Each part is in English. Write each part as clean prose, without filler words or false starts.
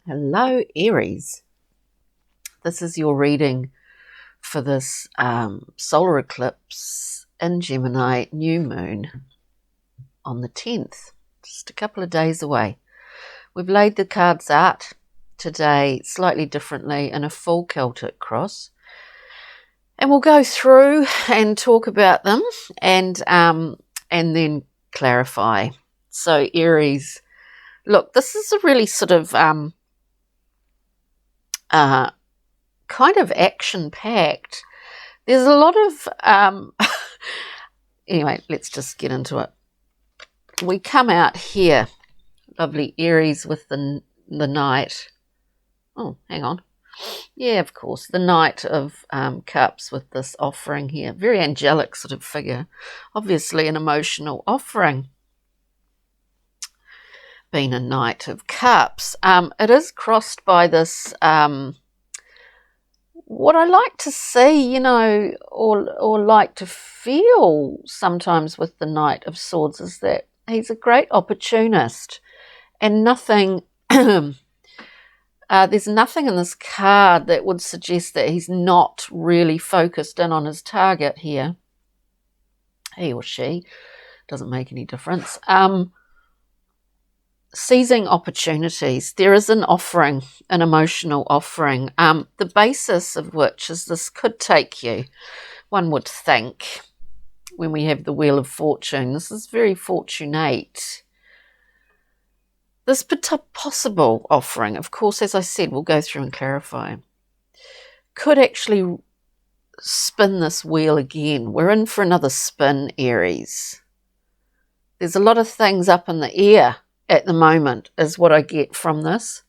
Hello, Aries. This is your reading for this solar eclipse in Gemini, new moon on the 10th, just a couple of days away. We've laid the cards out today slightly differently in a full Celtic cross, and we'll go through and talk about them and then clarify. So Aries, look, this is a really sort of kind of action-packed. There's a lot of anyway, let's just get into it. We come out here, lovely Aries, with the Knight. Oh, hang on. Yeah, of course, the Knight of Cups with this offering here. Very angelic sort of figure. Obviously an emotional offering, being a Knight of Cups. It is crossed by this what I like to see, or like to feel sometimes with the Knight of Swords, is that he's a great opportunist, and nothing there's nothing in this card that would suggest that he's not really focused in on his target here. He or she, doesn't make any difference. Seizing opportunities. There is an offering, an emotional offering, the basis of which is this could take you, one would think, when we have the Wheel of Fortune. This is very fortunate. This possible offering, of course, as I said, we'll go through and clarify, could actually spin this wheel again. We're in for another spin, Aries. There's a lot of things up in the air at the moment, is what I get from this,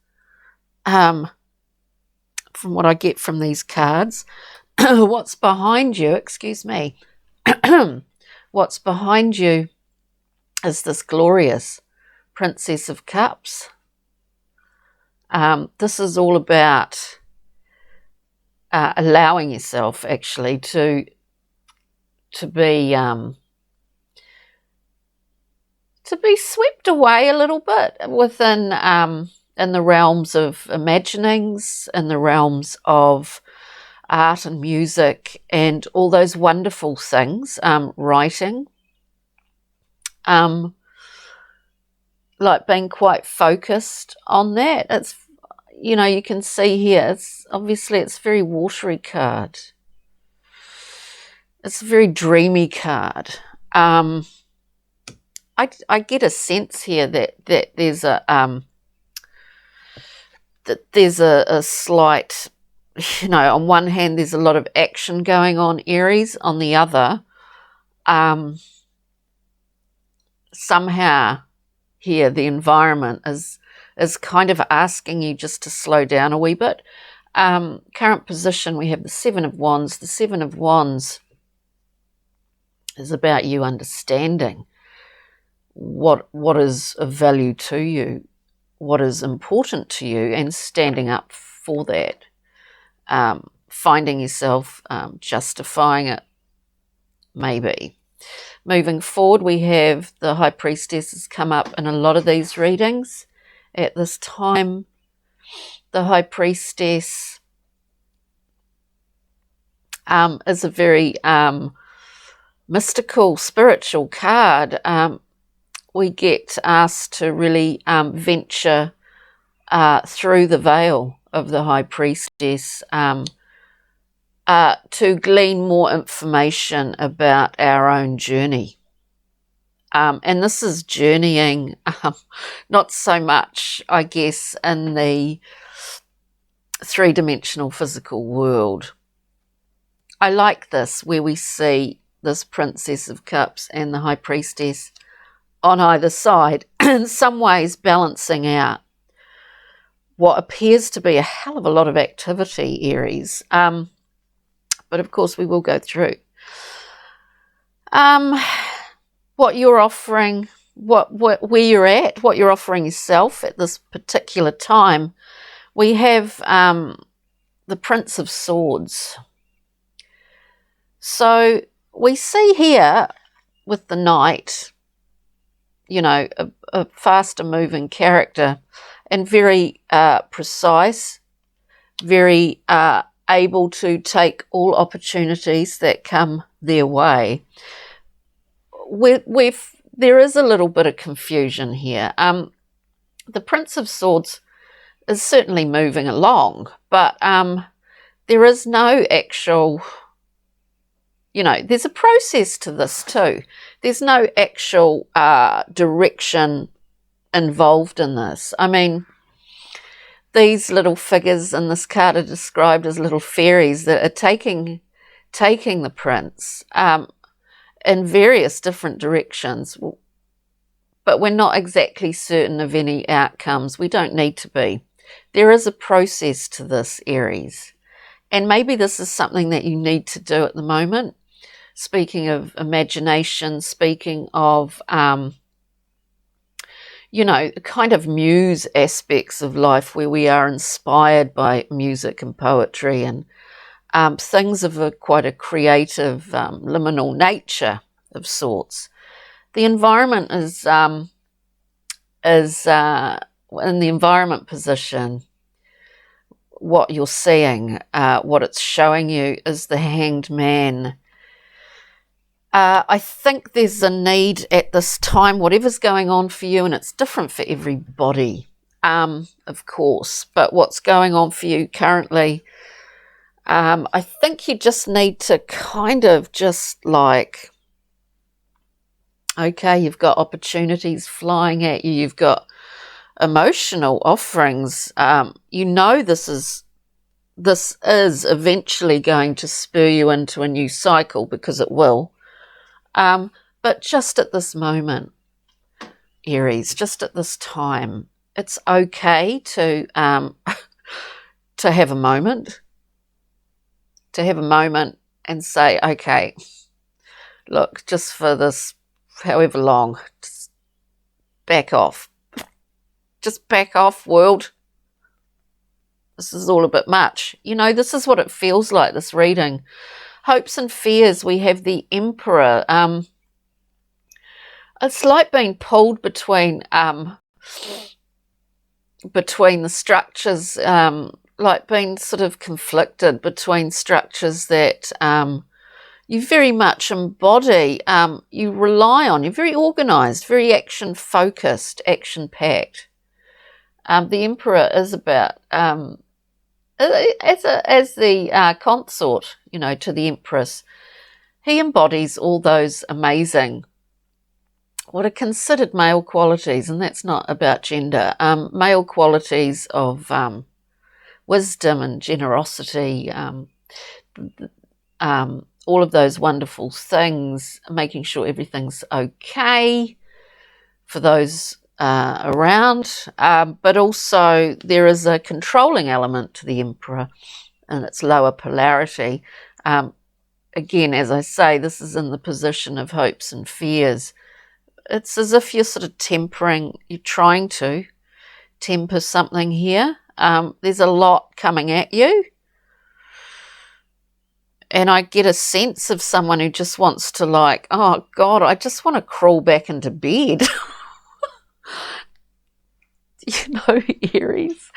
from what I get from these cards. What's behind you, excuse me, what's behind you is this glorious Princess of Cups. This is all about allowing yourself actually to be swept away a little bit within in the realms of imaginings, in the realms of art and music and all those wonderful things, writing, like being quite focused on that. It's, you can see here, it's obviously it's a very watery card. It's a very dreamy card. I get a sense here that there's a slight, on one hand there's a lot of action going on, Aries. On the other, somehow here the environment is kind of asking you just to slow down a wee bit. Current position, we have the Seven of Wands. The Seven of Wands is about you understanding what is of value to you, what is important to you, and standing up for that, finding yourself justifying it, maybe. Moving forward, we have the High Priestess has come up in a lot of these readings at this time. The High Priestess is a very mystical, spiritual card. We get asked to really venture through the veil of the High Priestess to glean more information about our own journey. And this is journeying, not so much, I guess, in the three-dimensional physical world. I like this, where we see this Princess of Cups and the High Priestess on either side, in some ways balancing out what appears to be a hell of a lot of activity, Aries. But of course we will go through what you're offering, where you're at, what you're offering yourself at this particular time. We have the Prince of Swords. So we see here with the Knight, a faster moving character, and very precise, very able to take all opportunities that come their way. There is a little bit of confusion here. The Prince of Swords is certainly moving along, but there is no actual, there's a process to this too. There's no actual direction involved in this. I mean, these little figures in this card are described as little fairies that are taking the prince in various different directions, but we're not exactly certain of any outcomes. We don't need to be. There is a process to this, Aries, and maybe this is something that you need to do at the moment. Speaking of imagination, speaking of kind of muse aspects of life where we are inspired by music and poetry and things of quite a creative, liminal nature of sorts. The environment is in the environment position. What you're seeing, what it's showing you, is the Hanged Man. I think there's a need at this time, whatever's going on for you, and it's different for everybody, of course, but what's going on for you currently, I think you just need to kind of just like, okay, you've got opportunities flying at you, you've got emotional offerings, this is eventually going to spur you into a new cycle, because it will. But just at this moment, Aries, just at this time, it's okay to have a moment, and say, okay, look, just for this, however long, just back off. Just back off, world. This is all a bit much. This is what it feels like, this reading. Hopes and fears, we have the Emperor. It's like being pulled between the structures, like being sort of conflicted between structures that you very much embody, you rely on. You're very organised, very action-focused, action-packed. The Emperor is about... as the consort, to the Empress, he embodies all those amazing, what are considered male qualities, and that's not about gender, male qualities of wisdom and generosity, all of those wonderful things, making sure everything's okay for those around, but also there is a controlling element to the Emperor and its lower polarity. Again, as I say, this is in the position of hopes and fears. It's as if you're sort of you're trying to temper something here. There's a lot coming at you, and I get a sense of someone who just wants to, like, oh God, I just want to crawl back into bed. Aries.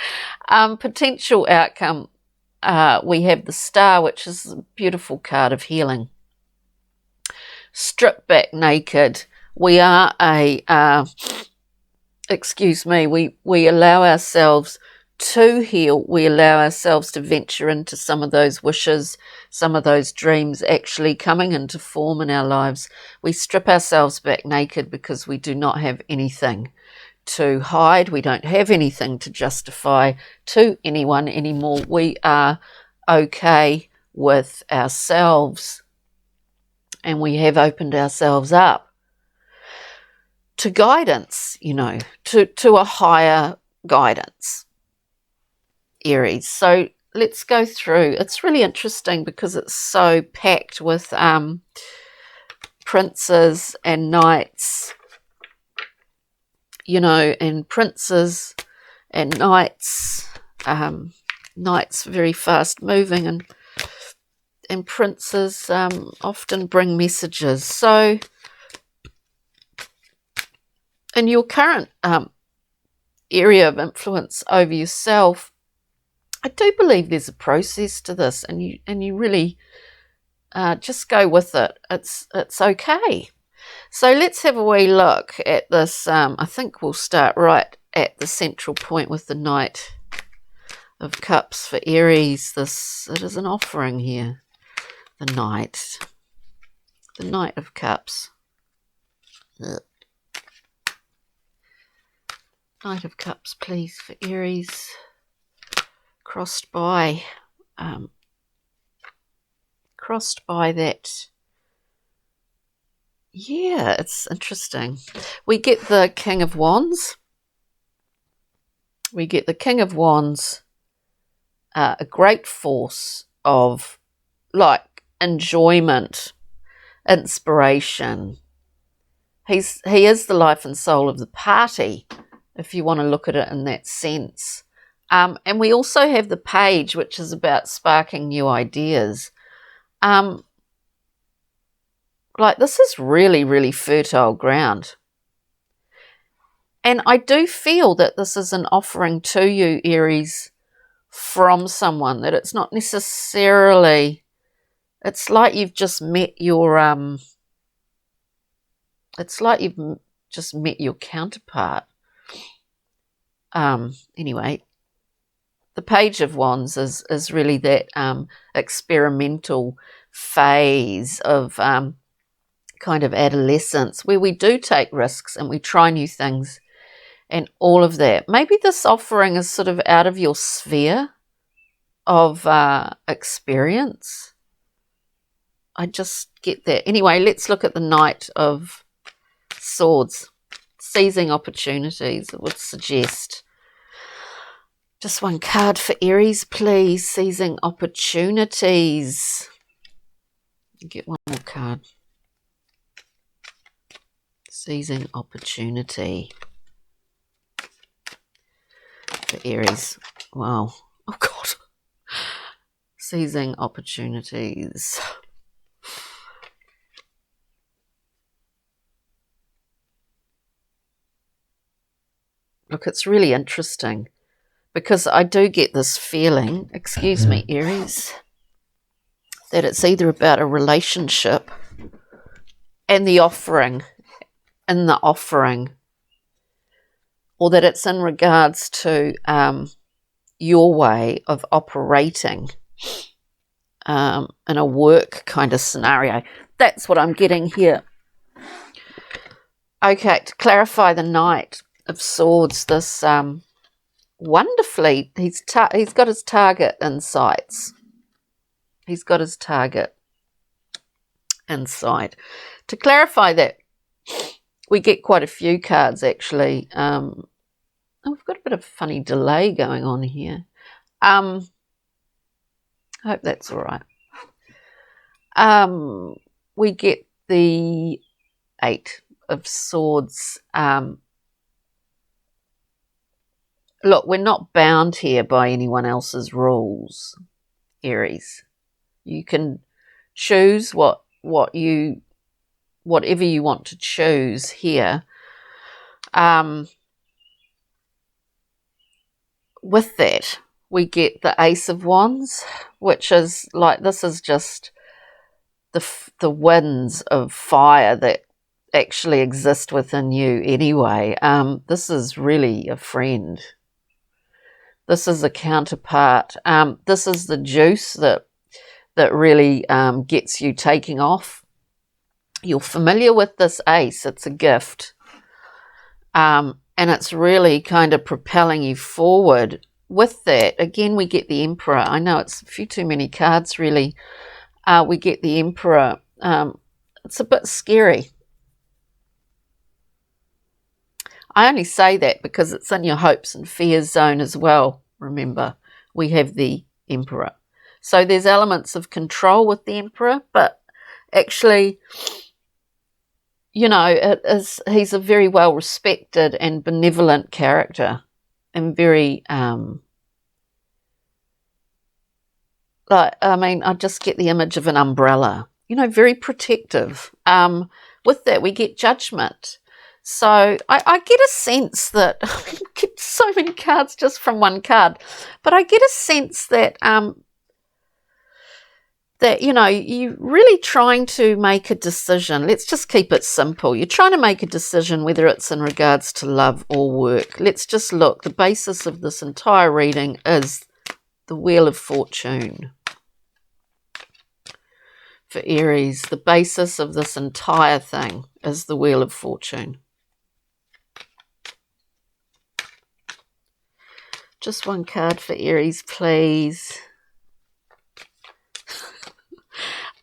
Potential outcome, we have the Star, which is a beautiful card of healing. Stripped back naked. We are we allow ourselves to heal. We allow ourselves to venture into some of those wishes, some of those dreams actually coming into form in our lives. We strip ourselves back naked because we do not have anything to hide. We don't have anything to justify to anyone anymore. We are okay with ourselves, and we have opened ourselves up to guidance, to a higher guidance, Aries. So let's go through. It's really interesting because it's so packed with princes and knights, and princes and knights, knights very fast moving, and princes often bring messages. So in your current area of influence over yourself, I do believe there's a process to this, and you really just go with it. It's okay. So let's have a wee look at this. I think we'll start right at the central point with the Knight of Cups for Aries. It is an offering here. The Knight of Cups. Ugh. Knight of Cups, please, for Aries. Crossed by that. Yeah, it's interesting. We get the King of Wands. We get the King of Wands, a great force of like enjoyment, inspiration. He is the life and soul of the party, if you want to look at it in that sense. And we also have the Page, which is about sparking new ideas. Like, this is really, really fertile ground. And I do feel that this is an offering to you, Aries, from someone, that it's not necessarily, it's like you've just met your, counterpart. Anyway, the Page of Wands is really that experimental phase of kind of adolescence where we do take risks and we try new things and all of that. Maybe this offering is sort of out of your sphere of experience. I just get that. Anyway, let's look at the Knight of Swords. Seizing opportunities, I would suggest. Just one card for Aries, please. Seizing opportunities. Get one more card. Seizing opportunity for Aries. Wow. Oh, God. Seizing opportunities. Look, it's really interesting because I do get this feeling, excuse me, Aries, that it's either about a relationship and the offering, or that it's in regards to your way of operating in a work kind of scenario. That's what I'm getting here. Okay, to clarify the Knight of Swords, this wonderfully, he's got his target in sights. He's got his target in sight. To clarify that, we get quite a few cards actually. We've got a bit of a funny delay going on here. I hope that's all right. We get the Eight of Swords. Look, we're not bound here by anyone else's rules, Aries. You can choose whatever you want to choose here. With that, we get the Ace of Wands, which is like, this is just the winds of fire that actually exist within you anyway. This is really a friend. This is a counterpart. This is the juice that really gets you taking off. You're familiar with this ace. It's a gift. And it's really kind of propelling you forward. With that, again, we get the Emperor. I know it's a few too many cards, really. We get the Emperor. It's a bit scary. I only say that because it's in your hopes and fears zone as well. Remember, we have the Emperor. So there's elements of control with the Emperor, but actually, you know, he's a very well respected and benevolent character, and very I just get the image of an umbrella, you know, very protective. With that, we get Judgment. So I get a sense that I get so many cards just from one card, but I get a sense that that, you know, you're really trying to make a decision. Let's just keep it simple. You're trying to make a decision whether it's in regards to love or work. Let's just look. The basis of this entire reading is the Wheel of Fortune. For Aries, the basis of this entire thing is the Wheel of Fortune. Just one card for Aries, please.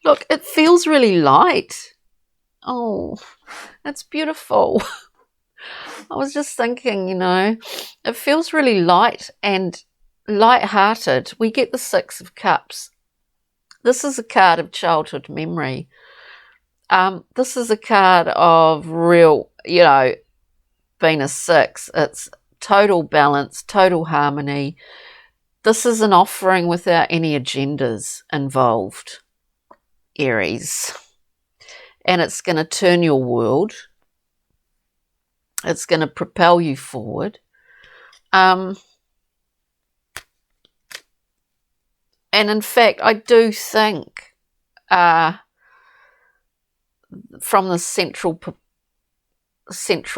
Look, it feels really light. Oh, that's beautiful. I was just thinking, you know, it feels really light and light-hearted. We get the Six of Cups. This is a card of childhood memory. This is a card of real, you know, being a six. It's total balance, total harmony. This is an offering without any agendas involved, Aries. And it's going to turn your world. It's going to propel you forward. And in fact, I do think from the central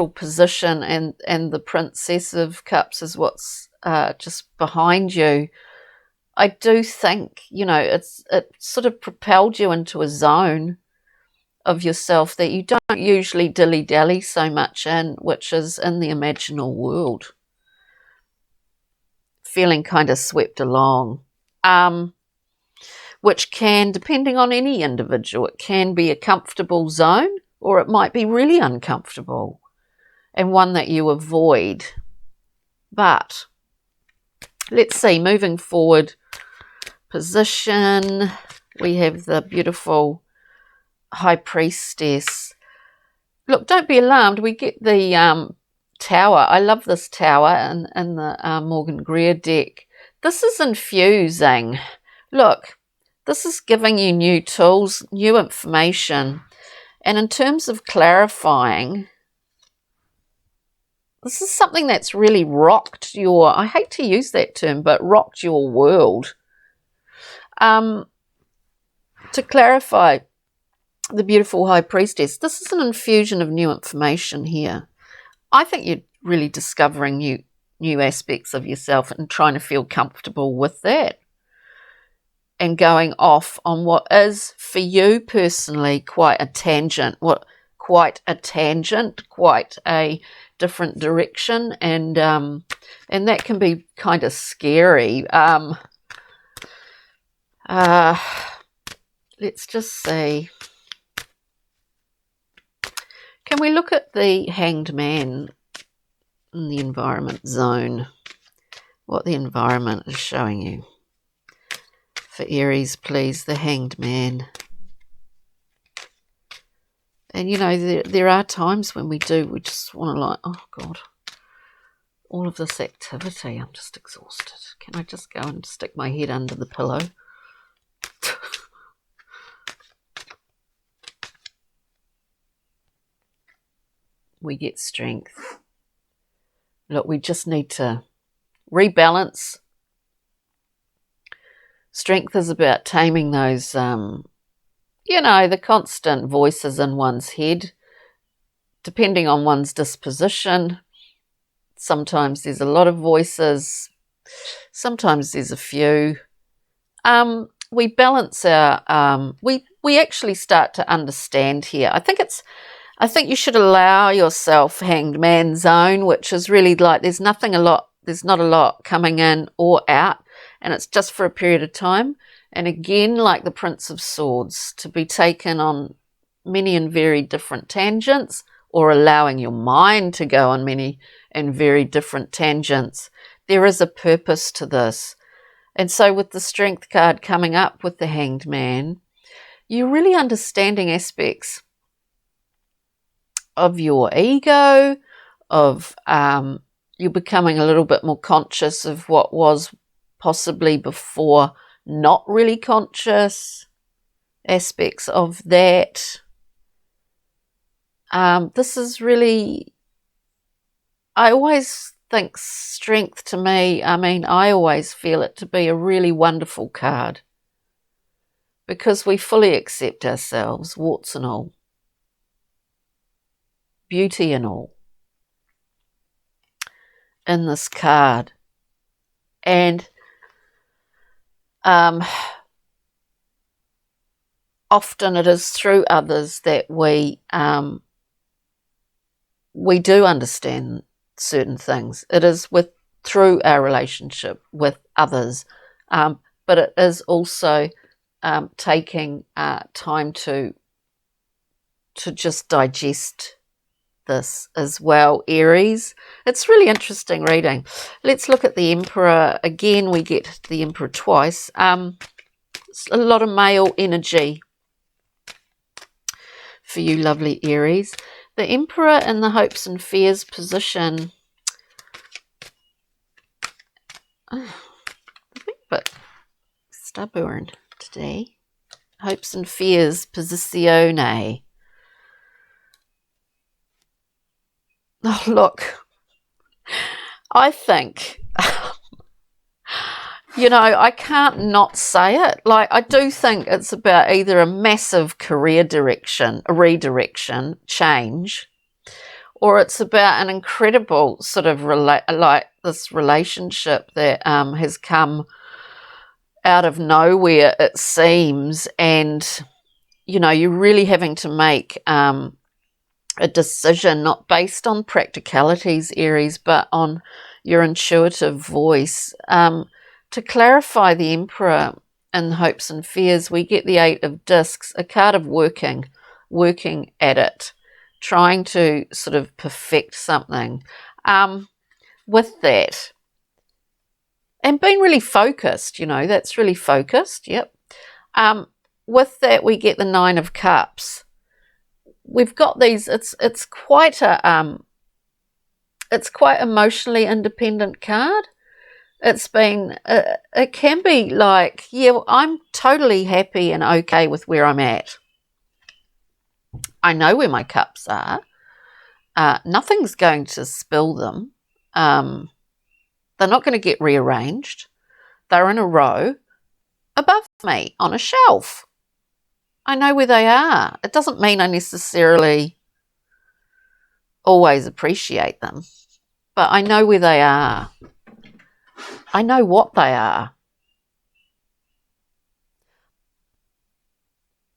position and the Princess of Cups is what's just behind you, I do think, you know, it sort of propelled you into a zone of yourself that you don't usually dilly-dally so much in, which is in the imaginal world. Feeling kind of swept along. Which can, depending on any individual, it can be a comfortable zone or it might be really uncomfortable and one that you avoid. But let's see, moving forward, position, we have the beautiful High Priestess. Look, don't be alarmed. We get the Tower. I love this Tower in the Morgan Greer deck. This is infusing. Look, this is giving you new tools, new information. And in terms of clarifying, this is something that's really rocked your, I hate to use that term, but rocked your world. To clarify the beautiful High Priestess, this is an infusion of new information here. I think you're really discovering new aspects of yourself and trying to feel comfortable with that. And going off on what is, for you personally, quite a tangent, quite a different direction, and that can be kind of scary. Let's just see. Can we look at the Hanged Man in the environment zone? What the environment is showing you. For Aries, please, the Hanged Man. And, you know, there are times when we just want to like, oh, God, all of this activity, I'm just exhausted. Can I just go and stick my head under the pillow? We get strength. Look, we just need to rebalance. Strength is about taming those, you know, the constant voices in one's head, depending on one's disposition. Sometimes there's a lot of voices. Sometimes there's a few. We balance our, we actually start to understand here. I think you should allow yourself Hanged Man zone, which is really like there's not a lot coming in or out, and it's just for a period of time. And again, like the Prince of Swords, to be taken on many and very different tangents, or allowing your mind to go on many and very different tangents. There is a purpose to this. And so with the Strength card coming up with the Hanged Man, you're really understanding aspects of your ego, of you're becoming a little bit more conscious of what was possibly before not really conscious aspects of that. This is really I always think strength to me, I mean, I always feel it to be a really wonderful card because we fully accept ourselves, warts and all, beauty and all, in this card. And often it is through others that we do understand certain things. It is through our relationship with others, but it is also taking time to just digest this as well, Aries. It's really interesting reading. Let's look at the Emperor. Again, we get the Emperor twice. It's a lot of male energy for you lovely Aries. The Emperor in the hopes and fears position. Oh, a bit stubborn today. Hopes and fears positione. Oh, look. I think, you know, I can't not say it. Like, I do think it's about either a massive career direction, a redirection, change, or it's about an incredible sort of like this relationship that has come out of nowhere, it seems, and, you know, you're really having to make a decision not based on practicalities, Aries, but on your intuitive voice. To clarify the Emperor in hopes and fears, we get the Eight of Discs, a card of working at it, trying to sort of perfect something. With that, and being really focused, you know, that's really focused, yep. With that, we get the Nine of Cups. We've got these, it's quite emotionally independent card. It's been, it can be like, yeah, I'm totally happy and okay with where I'm at. I know where my cups are. Nothing's going to spill them. They're not going to get rearranged. They're in a row above me on a shelf. I know where they are. It doesn't mean I necessarily always appreciate them, but I know where they are. I know what they are.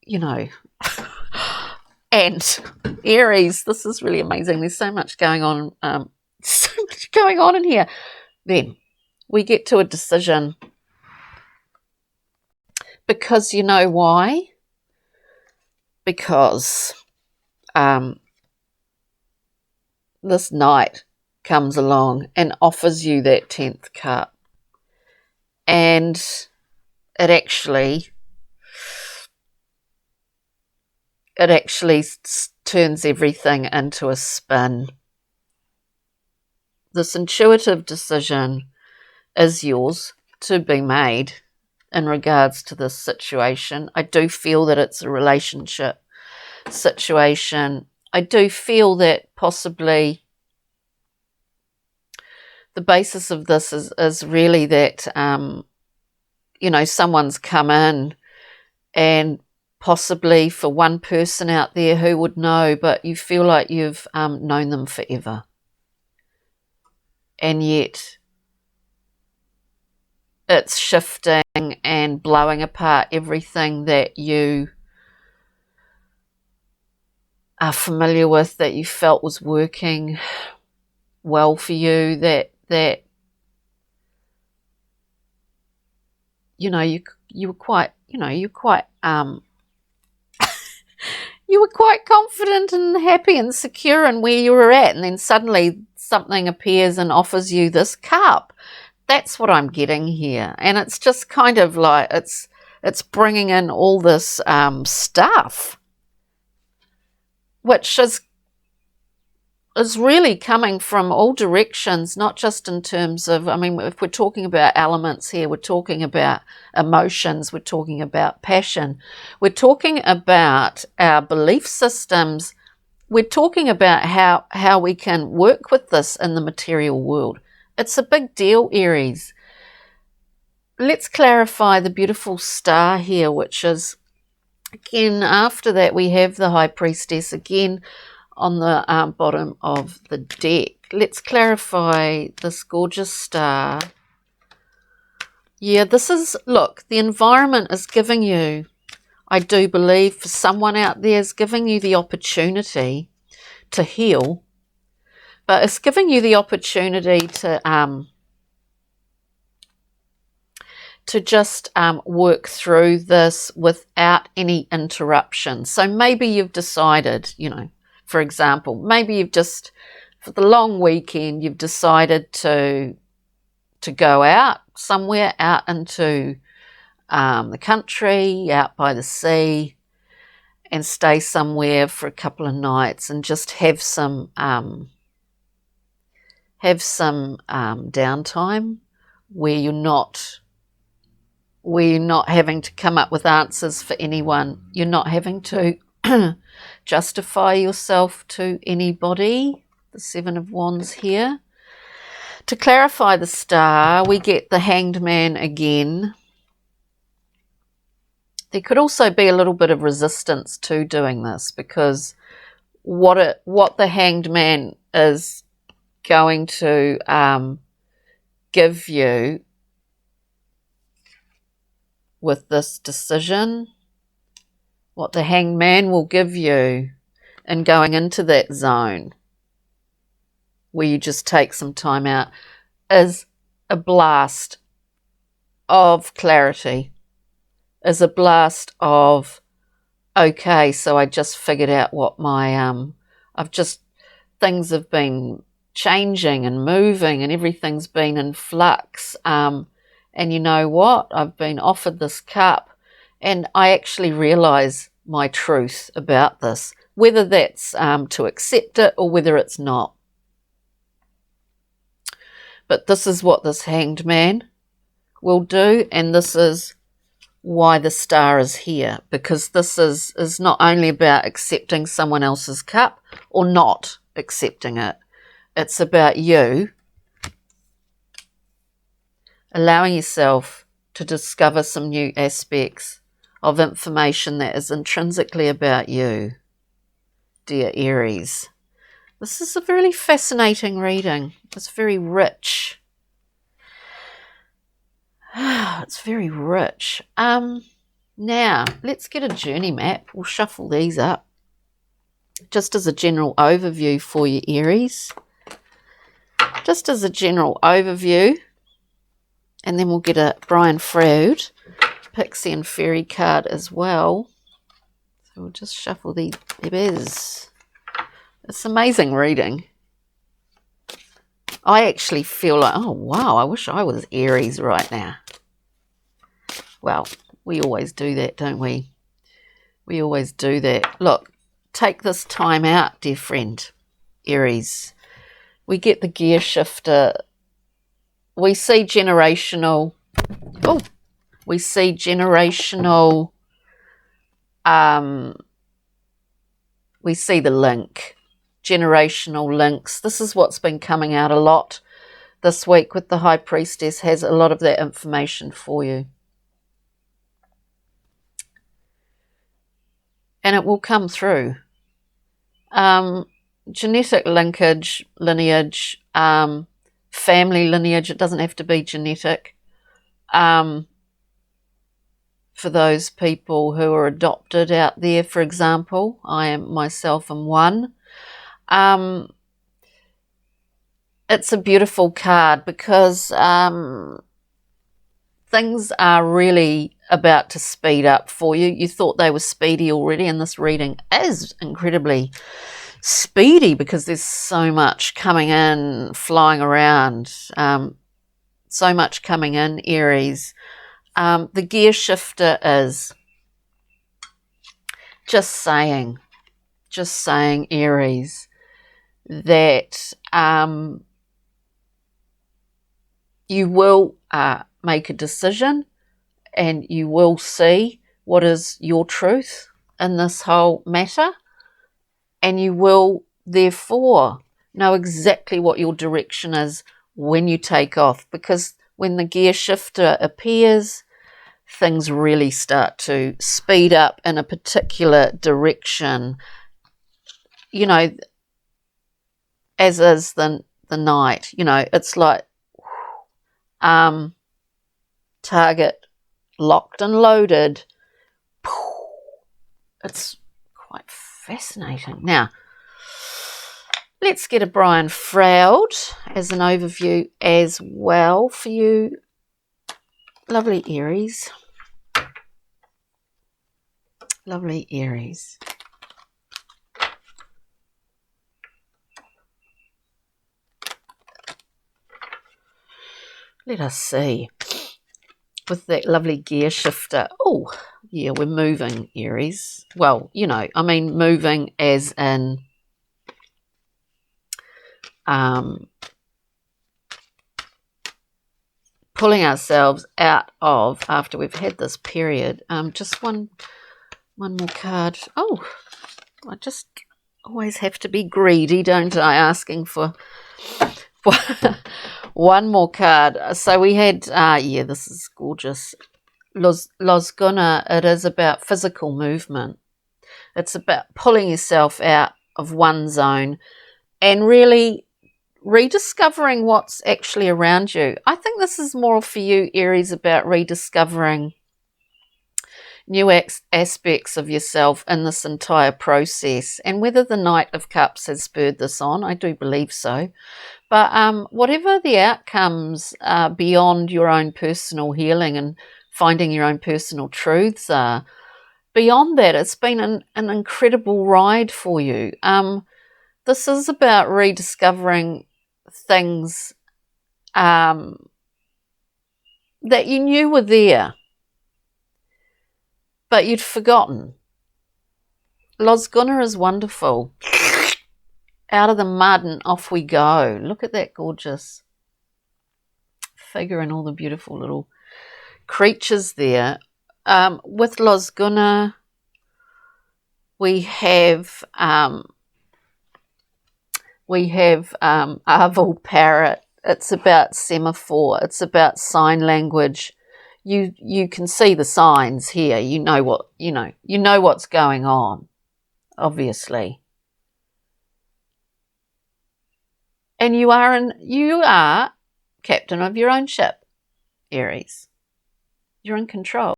You know. And Aries, this is really amazing. There's so much going on. So much going on in here. Then we get to a decision. Because you know why? Because this Knight comes along and offers you that 10th cup. And it actually turns everything into a spin. This intuitive decision is yours to be made in regards to this situation. I do feel that it's a relationship situation. I do feel that possibly the basis of this is really that, you know, someone's come in, and possibly for one person out there who would know, but you feel like you've known them forever. And yet it's shifting and blowing apart everything that you are familiar with, that you felt was working well for you, that you know, you were quite, you know, you were quite confident and happy and secure in where you were at, and then suddenly something appears and offers you this cup. That's what I'm getting here. And it's just kind of like it's bringing in all this stuff, which is really coming from all directions, not just in terms of, I mean, if we're talking about elements here, we're talking about emotions, we're talking about passion, we're talking about our belief systems we're talking about how we can work with this in the material world. It's a big deal, Aries. Let's clarify the beautiful star here, which is, again, after that we have the High Priestess again on the bottom of the deck. Let's clarify this gorgeous star. Yeah, this is, look, the environment is giving you, I do believe for someone out there, is giving you the opportunity to heal, but it's giving you the opportunity to just work through this without any interruption. So maybe you've decided, you know, for example, maybe you've just, for the long weekend, you've decided to go out somewhere, out into the country, out by the sea, and stay somewhere for a couple of nights and just have some downtime where you're not having to come up with answers for anyone. You're not having to justify yourself to anybody. The Seven of Wands here. To clarify the star, we get the Hanged Man again. There could also be a little bit of resistance to doing this, because what the Hanged Man is going to give you with this decision, what the Hanged Man will give you in going into that zone where you just take some time out, is a blast of clarity, is a blast of, okay, so I just figured out what my, things have been changing and moving and everything's been in flux. And you know what? I've been offered this cup and I actually realize my truth about this, whether that's to accept it or whether it's not. But this is what this Hanged Man will do, and this is why the star is here, because this is not only about accepting someone else's cup or not accepting it. It's about you allowing yourself to discover some new aspects of information that is intrinsically about you, dear Aries. This is a really fascinating reading. It's very rich. It's very rich. Now, let's get a journey map. We'll shuffle these up. Just as a general overview for you, Aries. Just as a general overview. And then we'll get a Brian Froud Pixie and Fairy card as well. So we'll just shuffle these babies. It's amazing reading. I actually feel like, oh wow, I wish I was Aries right now. Well, we always do that, don't we? We always do that. Look, take this time out, dear friend, Aries. We get the gear shifter. We see generational. Oh, we see generational. We see the link. Generational links. This is what's been coming out a lot this week with the High Priestess. Has a lot of that information for you. And it will come through. Genetic linkage, lineage, family lineage. It doesn't have to be genetic. For those people who are adopted out there, for example, I am myself am one. It's a beautiful card because things are really about to speed up for you. You thought they were speedy already, and this reading is incredibly speedy because there's so much coming in, flying around, so much coming in, Aries. The gear shifter is just saying, Aries, that you will make a decision and you will see what is your truth in this whole matter, and you will therefore know exactly what your direction is when you take off, because when the gear shifter appears, things really start to speed up in a particular direction, you know, as is the night. You know, it's like target locked and loaded. It's quite fascinating. Now, let's get a Brian Froud as an overview as well for you, lovely Aries. Lovely Aries. Let us see. With that lovely gear shifter. Oh, yeah, we're moving, Aries. Well, you know, I mean moving as in pulling ourselves out of, after we've had this period. Just one more card. Oh, I just always have to be greedy, don't I, asking for one more card. So we had, yeah, this is gorgeous. Losguna, it is about physical movement. It's about pulling yourself out of one zone and really rediscovering what's actually around you. I think this is more for you, Aries, about rediscovering new aspects of yourself in this entire process. And whether the Knight of Cups has spurred this on, I do believe so. But whatever the outcomes beyond your own personal healing and finding your own personal truths are, beyond that, it's been an incredible ride for you. This is about rediscovering things that you knew were there, but you'd forgotten. Losguna is wonderful. Out of the mud and off we go. Look at that gorgeous figure and all the beautiful little creatures there. With Losguna, we have Arval Parrot. It's about semaphore. It's about sign language. You can see the signs here. You know what's going on, obviously. And you are captain of your own ship, Aries. You're in control.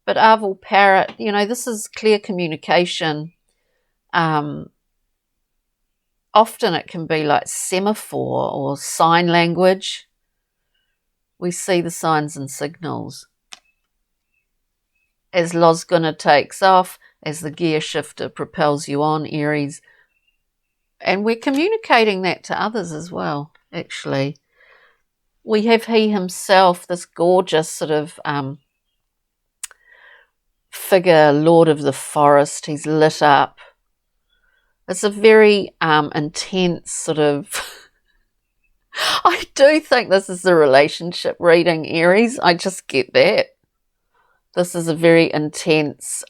But Arval Parrot, this is clear communication. Often it can be like semaphore or sign language. We see the signs and signals. As Losguna takes off, as the gear shifter propels you on, Aries. And we're communicating that to others as well, actually. We have he himself, this gorgeous sort of figure, Lord of the Forest. He's lit up. It's a very intense sort of... I do think this is a relationship reading, Aries. I just get that. This is a very intense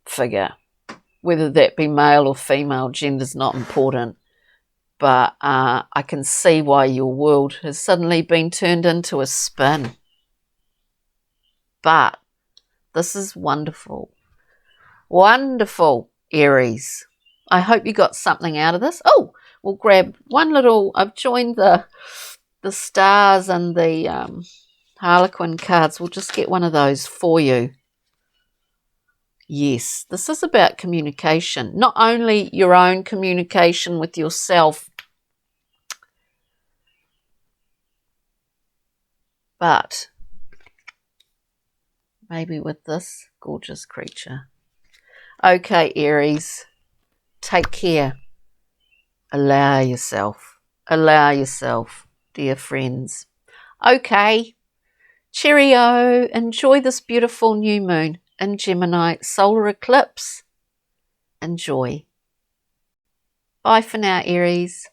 figure. Whether that be male or female, gender's not important. But I can see why your world has suddenly been turned into a spin. But this is wonderful. Wonderful, Aries. I hope you got something out of this. Oh, we'll grab one little... I've joined the stars and the Harlequin cards. We'll just get one of those for you. Yes, this is about communication. Not only your own communication with yourself, but maybe with this gorgeous creature. Okay, Aries, take care. Allow yourself, dear friends. Okay, cheerio. Enjoy this beautiful new moon in Gemini solar eclipse. Enjoy. Bye for now, Aries.